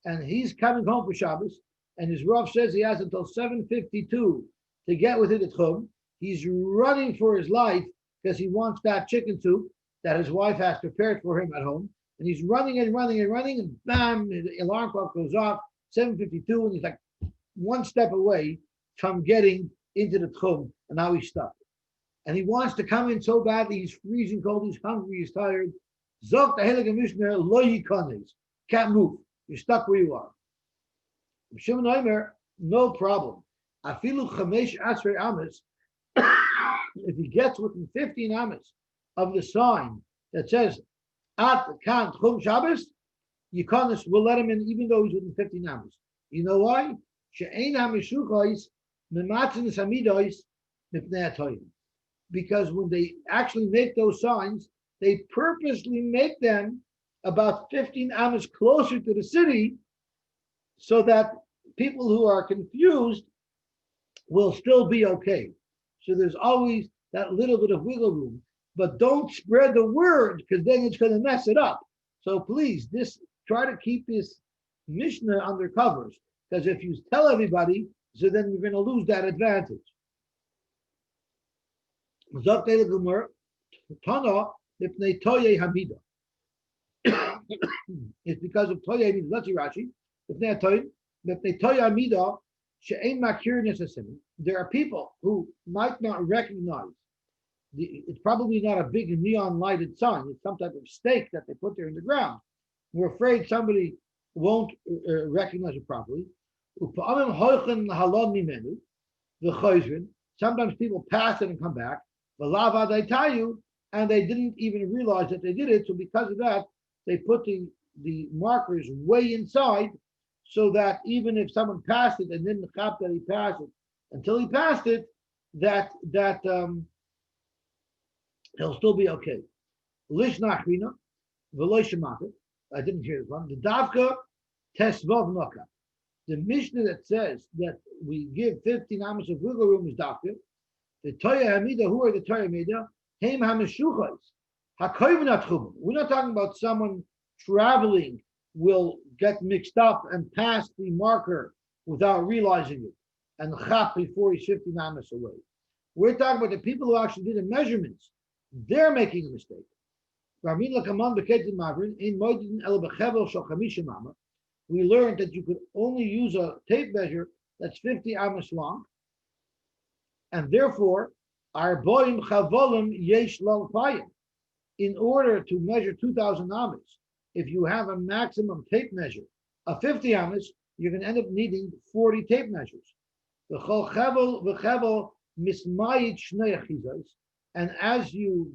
and he's coming home for Shabbos. And his Rav says he has until 7:52 to get within the tchum. He's running for his life because he wants that chicken soup that his wife has prepared for him at home. And he's running and running and running, and bam, the alarm clock goes off, 7:52, and he's like one step away from getting into the tchum, and now he's stuck. And he wants to come in so badly, he's freezing cold, he's hungry, he's tired. Zok the Heilige Mishnah, lo yikanes, can't move, you're stuck where you are. Shimon Omer, no problem. Afilu chamesh asrei amas, if he gets within 15 amas of the sign that says, at Kan Tchum Shabbos, Yikonis will let him in even though he's within 15 hours. You know why? Because when they actually make those signs, they purposely make them about 15 hours closer to the city so that people who are confused will still be okay. So there's always that little bit of wiggle room. But don't spread the word because then it's going to mess it up. So please, try to keep this Mishnah under covers, because if you tell everybody, so then you're going to lose that advantage. It's because of Toya means let's see Rashi. There are people who might not recognize it's probably not a big neon lighted sign. It's some type of stake that they put there in the ground. We're afraid somebody won't recognize it properly. Sometimes people pass it and come back. And they didn't even realize that they did it. So because of that, they put the markers way inside, so that even if someone passed it and didn't chap that he passed it until he passed it, that he'll still be okay. Lish nachrina, v'loy shemachit. I didn't hear this one. The davka tesvav noka. The Mishnah that says that we give 15 amos of wiggle room is davka. The Toya Hamida, who are the Toya Hamida? Heim Hameshuchos. HaKoyvenat Chubim. We're not talking about someone traveling will get mixed up and pass the marker without realizing it and chap before he's 50 amos away. We're talking about the people who actually did the measurements. They're making a mistake. We learned that you could only use a tape measure that's 50 amos long, and therefore, our boim chavolim yesh lalpayim. In order to measure 2,000 amos, if you have a maximum tape measure of 50 amos, you're going to end up needing 40 tape measures. And as you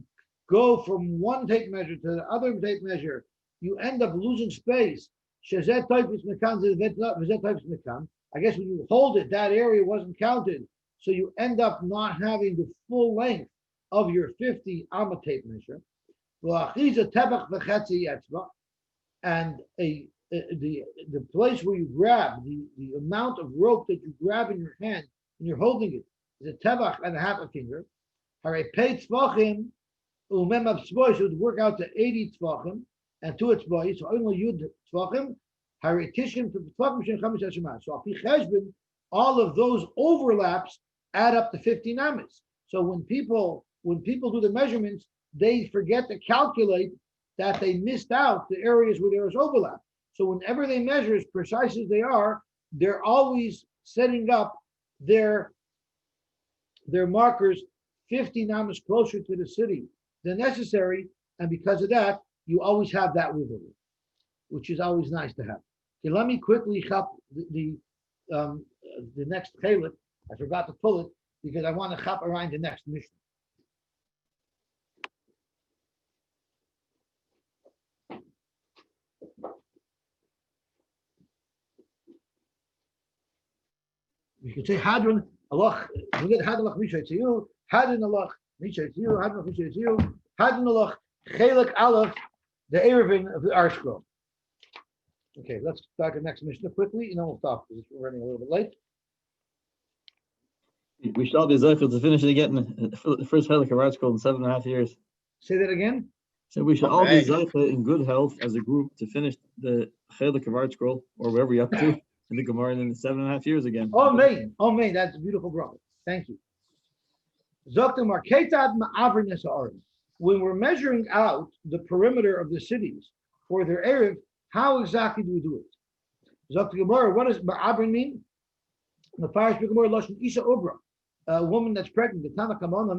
go from one tape measure to the other tape measure, you end up losing space. I guess when you hold it, that area wasn't counted. So you end up not having the full length of your 50 amma tape measure. And the place where you grab, the amount of rope that you grab in your hand and you're holding it is a tevach and a half a finger. It would work out to 80 tzvachim and 2 etzbois, so only yud tzvachim. So all of those overlaps add up to 15 amas. So when people do the measurements, they forget to calculate that they missed out the areas where there was overlap. So whenever they measure, as precise as they are, they're always setting up their markers 15 amas closer to the city than necessary, and because of that, you always have that wiggle room, which is always nice to have. Okay, let me quickly chop the next chelik. I forgot to pull it because I want to chop around the next mission. You can say Hadron Allah. You get Hadron Allah Misha Tziyu, Hadron Allah Misha Tziyu, Hadron Allah Misha Tziyu, Hadron Allah Chelik Aleph, the Eruvin of the Arshko. Okay, let's start the next mission quickly, and then we'll stop because we're running a little bit late. We shall be zeichel to finish it again. The first Chelik of Arts in 7.5 years. Say that again. So we should all be zeichel in good health as a group to finish the Chelik of Art Scroll or wherever we're up to in the Gemara in 7.5 years again. Oh man, that's a beautiful brother. Thank you. When we're measuring out the perimeter of the cities for their Erev, how exactly do we do it? Zok Gemara, what does Ma'abrin mean? The Parish Gemara Lashon Isha Obra, a woman that's pregnant. The Tana Kamon,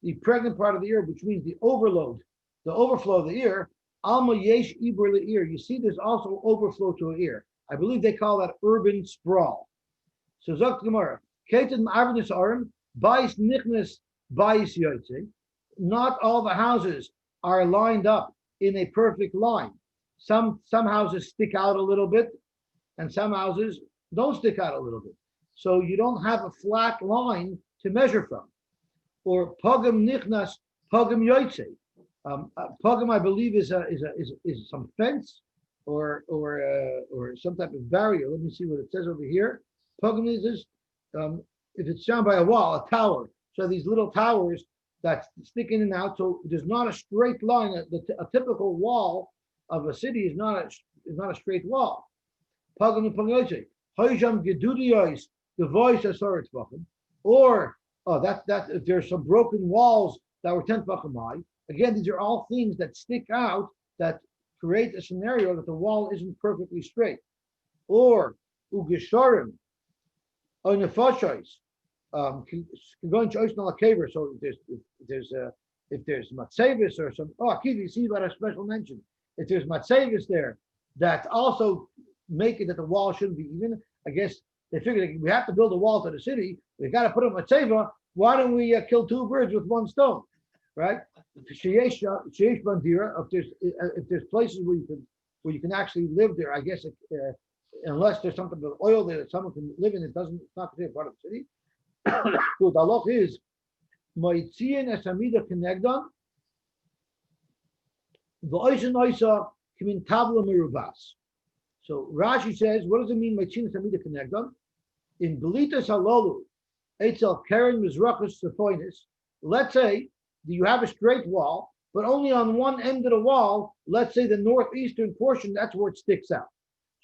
the pregnant part of the ear, which means the overload, the overflow of the ear. Alma Yesh Ibur ear. You see, there's also overflow to an ear. I believe they call that urban sprawl. So Zok Gemara, Ketan Ma'abrin Arim, Bais Nichnes, Bais Yotze. Not all the houses are lined up in a perfect line. Some houses stick out a little bit, and some houses don't stick out a little bit. So you don't have a flat line to measure from. Or pogam nichnas, pogam yoytze. Pogam, I believe, is some fence or some type of barrier. Let me see what it says over here. Pogam is if it's surrounded by a wall, a tower. So these little towers that stick in and out. So there's not a straight line. A typical wall of a city is not a straight wall. Pogam and pogam yoytze. Hoyjam gedudiyos, the voice of Soretz Bachim, or that if there's some broken walls that were 10 Bachim high. Again, these are all things that stick out that create a scenario that the wall isn't perfectly straight. Or ugeshorim, or nefashos, can go into Oishnal Kaver. So if there's Matzevis or some, Akiva, you see about a special mention. If there's Matzevis there that also make it that the wall shouldn't be even, I guess they figured we have to build a wall to the city. We got to put a Matzeva. Why don't we kill two birds with one stone, right? Sheyesh Bandira. If there's places where you can actually live there, I guess unless there's something with oil there that someone can live in, it's not considered part of the city. So the halach is Moitzian Esamida Kenegdan V'Oisen Oisa Kimin Tabla Mirubas. So Rashi says, what does it mean Moitzian Esamida Kenegdan? In Belitas Halolu, Eitzel Karen Mizrachus Sephoinis, let's say that you have a straight wall, but only on one end of the wall, let's say the northeastern portion, that's where it sticks out.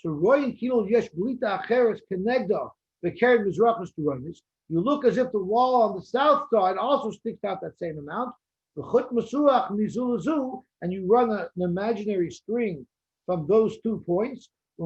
So Royan Kilo Yesh Belita Acheres Kenegda V'Karen Mizrachus Sephoinis. You look as if the wall on the south side also sticks out that same amount. And you run an imaginary string from those 2 points. So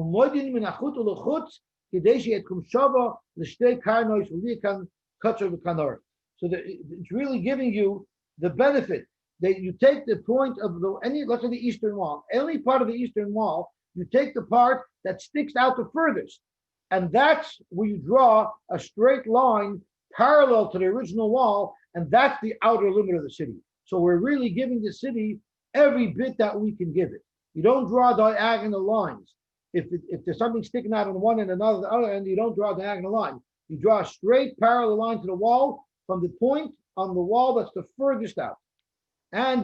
it's really giving you the benefit that you take the point of let's say the eastern wall, any part of the eastern wall, you take the part that sticks out the furthest. And that's where you draw a straight line parallel to the original wall, and that's the outer limit of the city. So we're really giving the city every bit that we can give it. You don't draw diagonal lines. If there's something sticking out on one end and another the other end, you don't draw a diagonal line. You draw a straight parallel line to the wall from the point on the wall that's the furthest out. And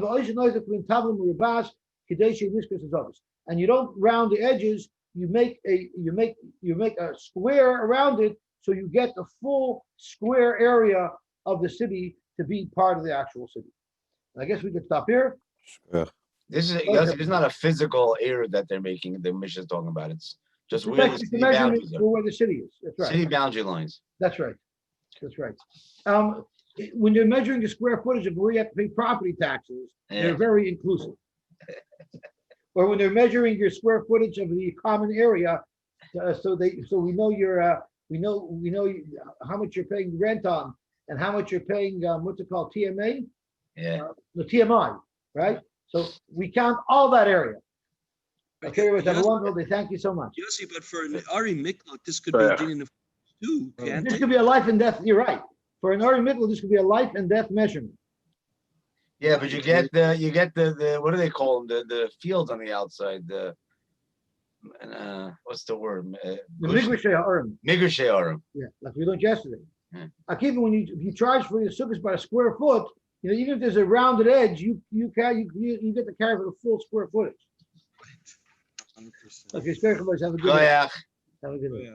you don't round the edges. You make a square around it, so you get the full square area of the city to be part of the actual city. I guess we could stop here. This is not a physical error that they're making. The Mishnah is talking about. It's just where the city boundaries are. Where the city is. That's right. City boundary lines. That's right. When you're measuring the square footage of where you have to pay property taxes, they're very inclusive. Or when they're measuring your square footage of the common area, so we know we know how much you're paying rent on and how much you're paying what's it called, TMA? The TMI, right? So we count all that area. Okay, have a wonderful day. Thank you so much. Yosy, but for an Ari Miklat, this could be a din of two, can't This it? could be a life and death. You're right. For an Ari Miklat, this could be a life and death measurement. Yeah, but you get the what do they call them? The fields on the outside. What's the word? The Migrashei Ha'arim. Migrashei Ha'arim. Yeah, like we learned yesterday. Yeah. Akiva, if you charge for your sukkahs by a square foot, even if there's a rounded edge, you get the carry for the full square footage. 100%. Okay, have a good day. Goyach. Have a good day.